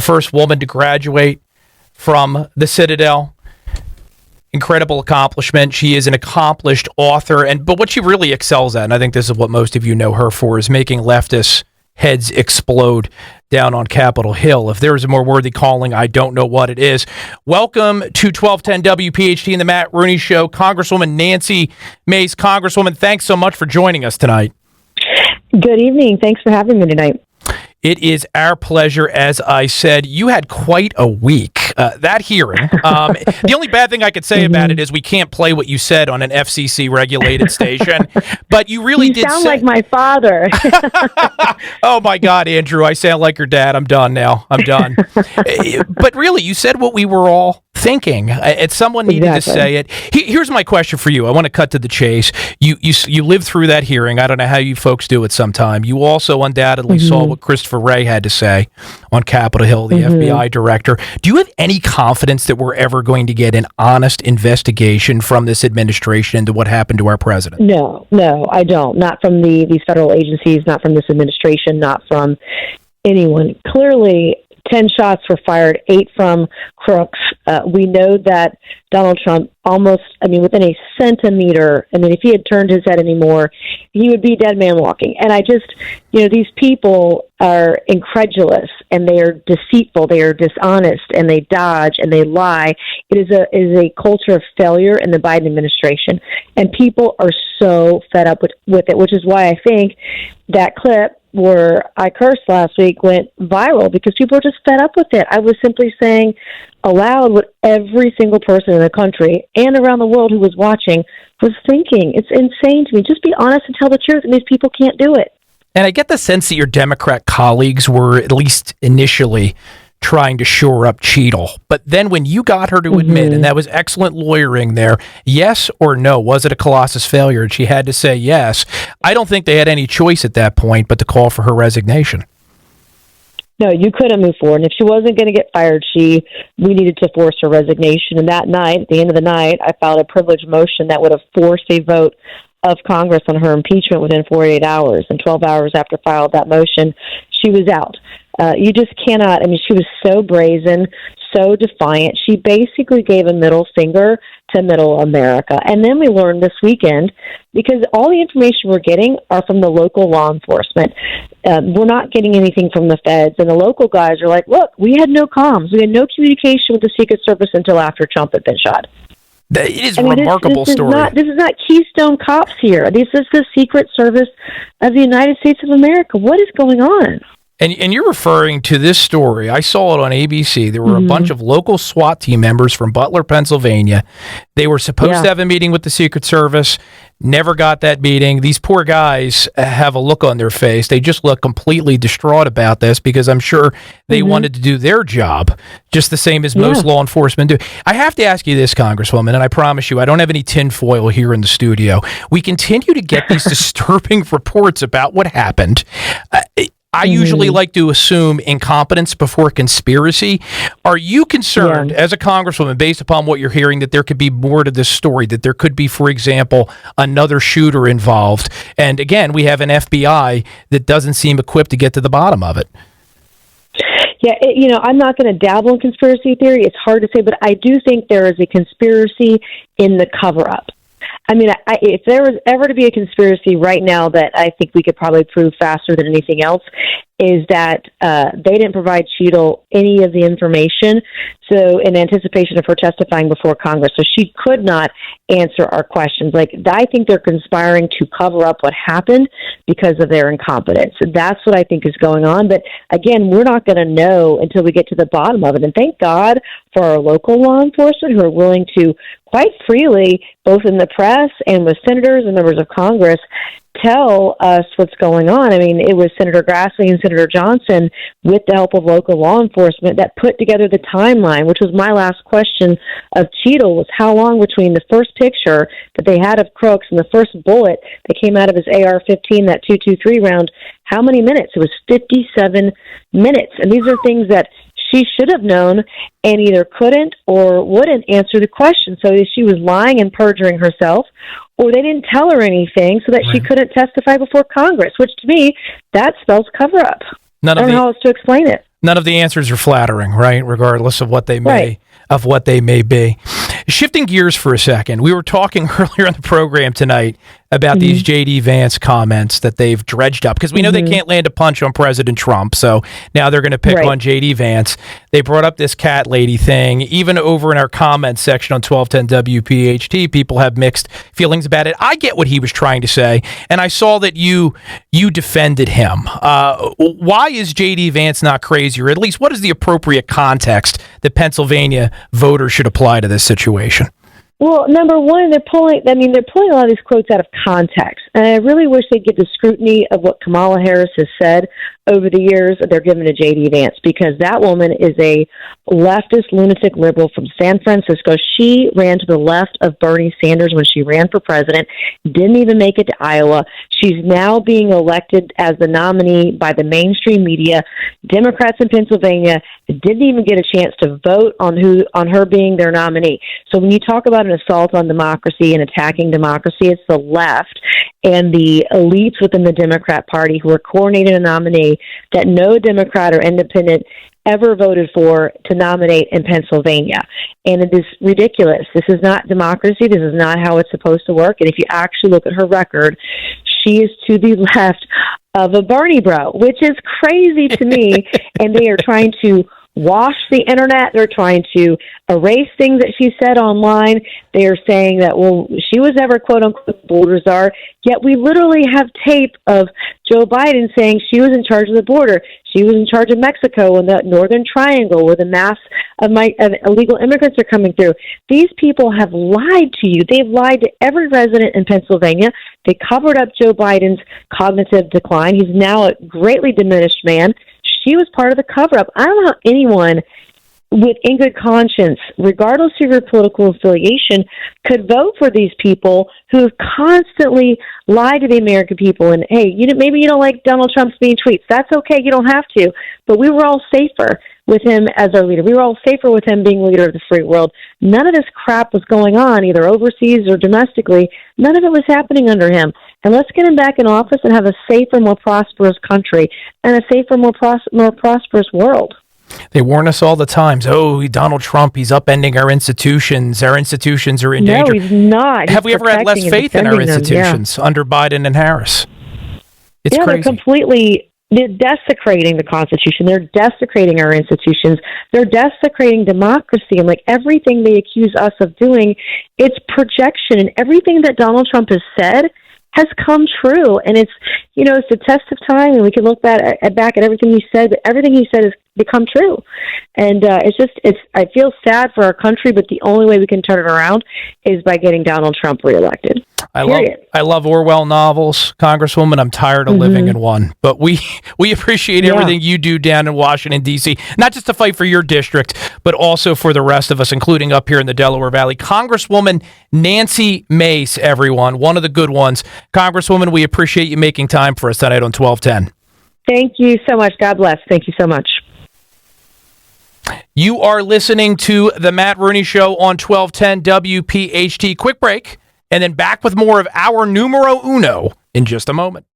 first woman to graduate from the Citadel. Incredible accomplishment. She is an accomplished author, but what she really excels at, and I think this is what most of you know her for, is making leftists' heads explode down on Capitol Hill. If there is a more worthy calling, I don't know what it is. Welcome to 1210 WPHT and the Matt Rooney Show, Congresswoman Nancy Mace. Congresswoman, thanks so much for joining us tonight. Good evening. Thanks for having me tonight. It is our pleasure. As I said, you had quite a week. That hearing. The only bad thing I could say about it is we can't play what you said on an FCC-regulated station. But you really did sound like my father. Oh, my God, Andrew. I sound like your dad. I'm done now. I'm done. But really, you said what we were all thinking, and someone needed to say it. Here's my question for you. I want to cut to the chase. You lived through that hearing. I don't know how you folks do it sometime. You also undoubtedly saw what Christopher Wray had to say on Capitol Hill, the FBI director. Do you have any confidence that we're ever going to get an honest investigation from this administration into what happened to our president? No, I don't. Not from these federal agencies, not from this administration, not from anyone. Clearly, 10 shots were fired, 8 from crooks. We know that Donald Trump within a centimeter, if he had turned his head anymore, he would be dead man walking. And these people are incredulous and they are deceitful, they are dishonest, and they dodge and they lie. It is a culture of failure in the Biden administration. And people are so fed up with it, which is why I think that clip where I cursed last week went viral, because people are just fed up with it. I was simply saying aloud what every single person in the country and around the world who was watching was thinking. It's insane to me. Just be honest and tell the truth, and these people can't do it. And I get the sense that your Democrat colleagues were, at least initially, trying to shore up Cheadle. But then when you got her to admit, and that was excellent lawyering there, yes or no, was it a Colossus failure? And she had to say yes. I don't think they had any choice at that point but to call for her resignation. No, you couldn't move forward. And if she wasn't going to get fired, we needed to force her resignation. And that night, at the end of the night, I filed a privilege motion that would have forced a vote of Congress on her impeachment within 48 hours. And 12 hours after I filed that motion, she was out. You just cannot. She was so brazen, so defiant. She basically gave a middle finger to middle America. And then we learned this weekend, because all the information we're getting are from the local law enforcement. We're not getting anything from the feds. And the local guys are like, look, we had no comms. We had no communication with the Secret Service until after Trump had been shot. It is a remarkable story. This is not Keystone Cops here. This is the Secret Service of the United States of America. What is going on? And you're referring to this story. I saw it on ABC. There were a bunch of local SWAT team members from Butler, Pennsylvania. They were supposed to have a meeting with the Secret Service, never got that meeting. These poor guys have a look on their face. They just look completely distraught about this, because I'm sure they wanted to do their job just the same as most law enforcement do. I have to ask you this, Congresswoman, and I promise you, I don't have any tinfoil here in the studio. We continue to get these disturbing reports about what happened. I usually like to assume incompetence before conspiracy. Are you concerned, as a congresswoman, based upon what you're hearing, that there could be more to this story, that there could be, for example, another shooter involved? And again, we have an FBI that doesn't seem equipped to get to the bottom of it. Yeah, I'm not going to dabble in conspiracy theory. It's hard to say, but I do think there is a conspiracy in the cover-up. If there was ever to be a conspiracy right now that I think we could probably prove faster than anything else, is that they didn't provide Cheadle any of the information, so in anticipation of her testifying before Congress. So she could not answer our questions. I think they're conspiring to cover up what happened because of their incompetence. That's what I think is going on. But again, we're not going to know until we get to the bottom of it. And thank God for our local law enforcement who are willing to quite freely, both in the press and with senators and members of Congress, tell us what's going on. It was Senator Grassley and Senator Johnson, with the help of local law enforcement, that put together the timeline, which was my last question of Cheadle, was how long between the first picture that they had of Crooks and the first bullet that came out of his AR-15, that .223 round, how many minutes? It was 57 minutes. And these are things that she should have known and either couldn't or wouldn't answer the question. So she was lying and perjuring herself, or they didn't tell her anything so that she couldn't testify before Congress, which to me, that spells cover-up. I don't know how else to explain it. None of the answers are flattering, right? Regardless of what they may be. Shifting gears for a second, we were talking earlier in the program tonight about these J.D. Vance comments that they've dredged up, because we know they can't land a punch on President Trump, so now they're going to pick on J.D. Vance. They brought up this cat lady thing. Even over in our comments section on 1210 WPHT, people have mixed feelings about it. I get what he was trying to say, and I saw that you defended him. Why is J.D. Vance not crazy, or at least what is the appropriate context that Pennsylvania voters should apply to this situation? Well, number one, they're pulling a lot of these quotes out of context. And I really wish they'd get the scrutiny of what Kamala Harris has said over the years that they're giving to J.D. Vance, because that woman is a leftist lunatic liberal from San Francisco. She ran to the left of Bernie Sanders when she ran for president, didn't even make it to Iowa. She's now being elected as the nominee by the mainstream media. Democrats in Pennsylvania didn't even get a chance to vote on her being their nominee. So when you talk about an assault on democracy and attacking democracy, it's the left and the elites within the Democrat Party who are coordinating a nominee that no Democrat or independent ever voted for to nominate in Pennsylvania. And it is ridiculous. This is not democracy. This is not how it's supposed to work. And if you actually look at her record, she is to the left of a Bernie bro, which is crazy to me. And they are trying to wash the internet. They're trying to erase things that she said online. They are saying that, well, she was never, quote unquote, border czar. Yet we literally have tape of Joe Biden saying she was in charge of the border. She was in charge of Mexico and the Northern Triangle, where the mass of illegal immigrants are coming through. These people have lied to you. They've lied to every resident in Pennsylvania. They covered up Joe Biden's cognitive decline. He's now a greatly diminished man. She was part of the cover-up. I don't know how anyone in good conscience, regardless of your political affiliation, could vote for these people who have constantly lied to the American people. And, hey, maybe you don't like Donald Trump's mean tweets. That's okay. You don't have to. But we were all safer with him as our leader. We were all safer with him being leader of the free world. None of this crap was going on, either overseas or domestically. None of it was happening under him. And let's get him back in office and have a safer, more prosperous country and a safer, more prosperous world. They warn us all the time. Oh, Donald Trump, he's upending our institutions. Our institutions are in danger. No, he's not. Have we ever had less faith in our institutions under Biden and Harris? It's crazy. They're desecrating the Constitution. They're desecrating our institutions. They're desecrating democracy. And like everything they accuse us of doing, it's projection. And everything that Donald Trump has said has come true. And it's a test of time, and we can look back at everything he said, but everything he said has become true. And I feel sad for our country, but the only way we can turn it around is by getting Donald Trump reelected. I love Orwell novels, Congresswoman. I'm tired of living in one. But we appreciate everything you do down in Washington, D.C., not just to fight for your district, but also for the rest of us, including up here in the Delaware Valley. Congresswoman Nancy Mace, everyone, one of the good ones. Congresswoman, we appreciate you making time for us tonight on 1210. Thank you so much. God bless. Thank you so much. You are listening to the Matt Rooney Show on 1210 WPHT. Quick break, and then back with more of our numero uno in just a moment.